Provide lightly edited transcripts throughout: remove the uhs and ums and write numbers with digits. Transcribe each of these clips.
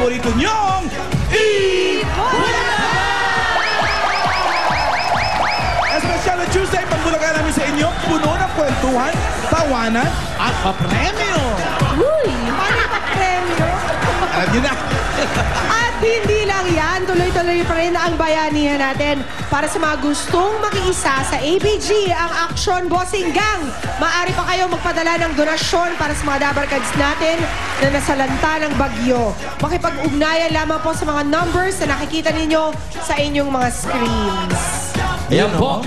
paborito nyong Espesyal na Tuesday, pambulagan namin sa inyo, puno ng kwentuhan, tawanan, at papremyo. Uy, paano papremyo? Alam nyo na. At hindi lang yan, tuloy-tuloy pa rin ang bayanihan natin para sa mga gustong makiisa sa ABG, ang Action Bossing Gang. Maaari pa kayo magpadala ng donasyon para sa mga Dabarkads natin na nasalanta ng bagyo. Makipag-ugnayan lamang po sa mga numbers na nakikita ninyo sa inyong mga screens. Ayan po.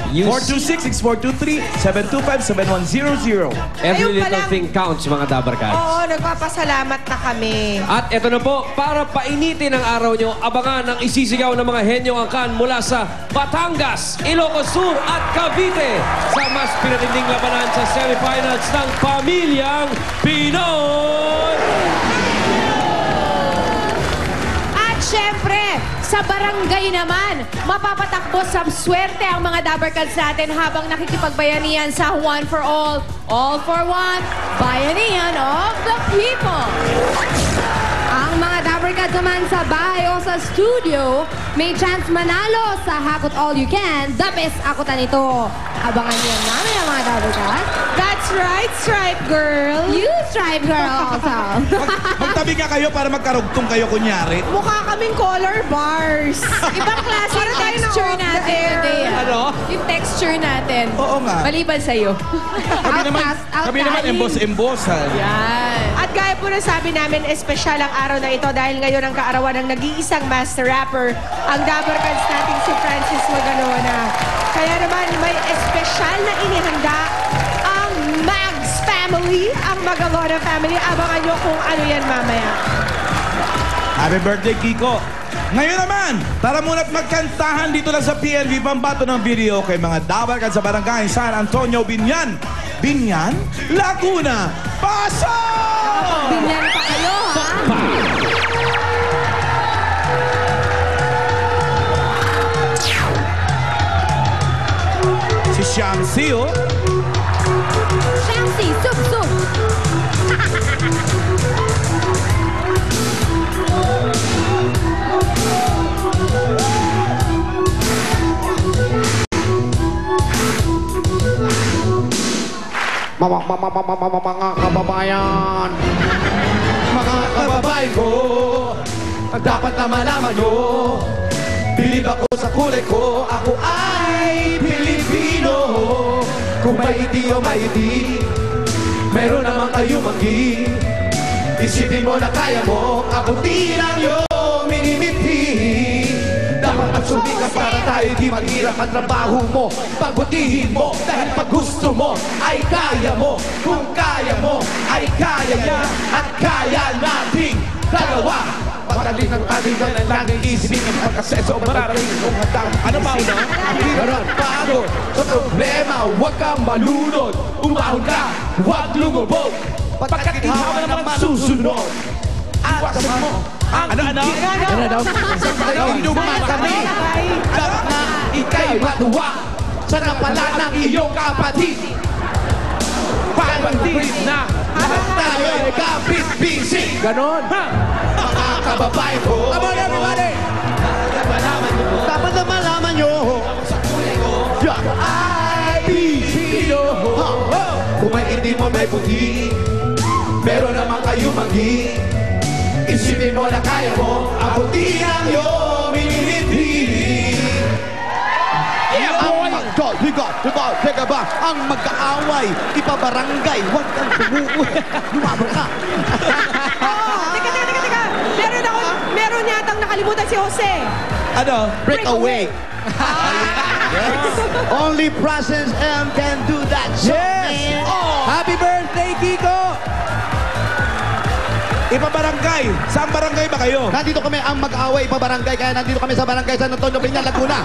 426-6423-725-7100. Every little thing counts, mga Dabarkads. Oo, nagpapasalamat na kami. At ito na po, para painitin ang araw nyo, abangan ang isisigaw ng mga henyong angkan mula sa Batangas, Ilocos Sur at Cavite sa mas pinatinding labanan sa semifinals ng Pamilyang Pinoy! At syempre, sa barangay naman, mapapatakbo sa swerte ang mga Dabarkads natin habang nakikipagbayanihan sa One for All for One, Bayanihan of the People. Ang mga Dabarkads naman sa bahay o sa studio, may chance manalo sa Hakot All You Can, the best akutan ito. Abangan niyo namin ang mga Dabarkads. That's right, Stripe Girl. You Stripe Girl also. Magtabi nga kayo para magkarugtong kayo kunyari. Mukha kaming color bars. Ibang klase yung texture natin today. Ano? Yung texture natin. Oo nga. Maliban sa'yo. Kami naman embos-embos. Yan. At gaya po na sabi namin, espesyal ang araw na ito dahil ngayon ang kaarawan ng nag-iisang master rapper, ang Dabarkads nating si Francis Magalona. Kaya naman may espesyal na inihanda ang Mags Family, ang Magalona Family. Abangan nyo kung ano yan mamaya. Happy birthday, Kiko. Ngayon naman, tara muna't magkantahan dito lang sa PNV, pambato ng video kay mga Dabarkads sa barangay San Antonio, Binyan. Binyan, Laguna. Pasok! Binyan pa kayo, ha? Si Shamsi, oh. Shamsi, sub-sub. Mga kababayan, mga kababayan ko, dapat na malaman nyo, bilib ako sa kulay ko, ako ay Pilipino. Kung may hindi o may hindi, meron naman kayong magi. Isipin mo na kaya mo, abuti lang yung minimiti. Dapat magsumikas para tayo di maghirap ang trabaho mo. Pagbutihin mo dahil pag gusto mo ay kaya mo. Kung kaya mo ay kaya niya at kaya nating dalawa. Pagaling ng ating na laging isipin ang pagkaseso mararating kung hatang ano ba una? Ang hirap at pagod sa problema, huwag kang malunod. Umahon ka, huwag lumubog. Pagkat ikaw naman susunod. Iwasan mo ang ano daw? Sa kayong dumaan kami, dapat na ika'y matuwa sa napala ng iyong kapatid. Pagpagdid na lahat tayo'y kapit-bisig. Ganon. Mga kababayan ko. Come on, everybody! Dapat na malaman nyo. Ay, Pilipino. Kung may hindi mo may puti, meron naman kayo magi. Isipin mo na kaya mo, abuti ang iyong minimiti. Ang magdoligot, teka ba, ang magkaaway, ipabarangay, huwag kang tumuwi. Lumabang ka. Teka. Meron yatang nakalimutan si Jose. Ano? Breakaway. Yes. Only Presence M can do that. Yes! Oh. Happy birthday, Kiko! Ipabarangay. Saan barangay ba kayo? Nandito kami ang mag-away, ipabarangay, kaya nandito kami sa barangay San Antonio, Binyan, Laguna.